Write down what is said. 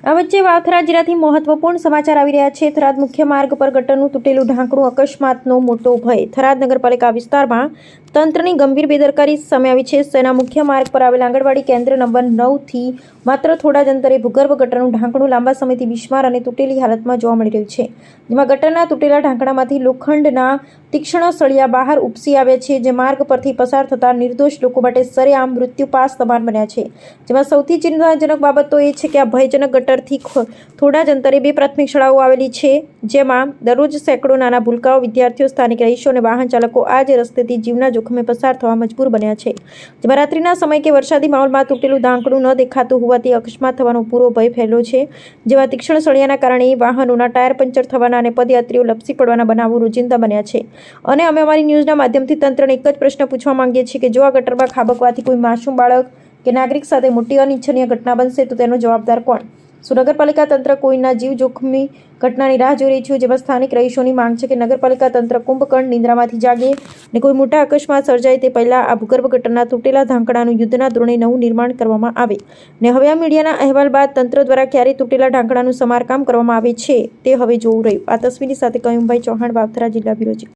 આ વચ્ચે વાવથરા જિલ્લાથી મહત્વપૂર્ણ સમાચાર આવી રહ્યા છે. થરાદ મુખ્ય માર્ગ પર ગટરનું તૂટેલું ઢાંકણું અકસ્માતનો મોટો ભય. થરાદ નગરપાલિકા વિસ્તારમાં તંત્રની ગંભીર બેદરકારી સામે આવી છે. શહેરના મુખ્ય માર્ગ પર આવેલ આંગણવાડી કેન્દ્ર નંબર 9 થી માત્ર થોડા જ અંતરે ભૂગર્ભ ગટરનું ઢાંકણું લાંબા સમયથી બિસ્માર અને તૂટેલી હાલતમાં જોવા મળી રહ્યું છે. જેમાં ગટરના તૂટેલા ઢાંકણામાંથી લોખંડના તીક્ષ્ણ સળિયા બહાર ઉપસી આવ્યા છે, જે માર્ગ પરથી પસાર થતા નિર્દોષ લોકો માટે સરેઆમ મૃત્યુ પાસ સમાન બન્યા છે. જેમાં સૌથી ચિંતાજનક બાબત તો એ છે કે આ ભયજનક ગટરથી થોડા જ અંતરે 2 પ્રાથમિક શાળાઓ આવેલી છે, જેમાં દરરોજ સેંકડો નાના ભૂલકાઓ, વિદ્યાર્થીઓ, સ્થાનિક રહીશો અને વાહન ચાલકો આ જ રસ્તેથી જીવના જોખમે પસાર થવા મજબૂર બન્યા છે. જેમાં રાત્રિના સમય કે વરસાદી માહોલમાં તૂટેલું ઢાંકણું ન દેખાતું હોવાથી અકસ્માત થવાનો પૂરો ભય ફેલાયો છે. જેમાં તીક્ષ્ણ સળિયાના કારણે વાહનોના ટાયર પંચર થવાના અને પદયાત્રીઓ લપસી પડવાના બનાવો રોજિંદા બન્યા છે. અને અમે અમારી ન્યૂઝના માધ્યમથી તંત્રને એક જ પ્રશ્ન પૂછવા માંગીએ છીએ કે જો આ ગટરમાં ખાબકવાથી કોઈ માસૂમ બાળક કે નાગરિક સાથે મોટી અનિચ્છનીય ઘટના બનશે તો તેનો જવાબદાર કોણ? શું નગરપાલિકા તંત્ર કોઈના જીવ જોખમી ઘટનાની રાહ જોઈ રહી છે? જેમાં સ્થાનિક રહીશોની માંગ છે કે નગરપાલિકા તંત્ર કુંભકર્ણ નિંદ્રામાંથી જાગે અને કોઈ મોટા અકસ્માત સર્જાય તે પહેલા આ ભૂગર્ભ ગટરના તૂટેલા ઢાંકણાનું યુદ્ધના ધોરણે નવું નિર્માણ કરવામાં આવે. ને હવે આ મીડિયાના અહેવાલ બાદ તંત્ર દ્વારા ક્યારે તૂટેલા ઢાંકણાનું સમારકામ કરવામાં આવે છે તે હવે જોવું રહ્યું. આ તસવીરની સાથે કયુમભાઈ ચૌહાણ, વાવથરા જિલ્લા બ્યુરો ચીફ.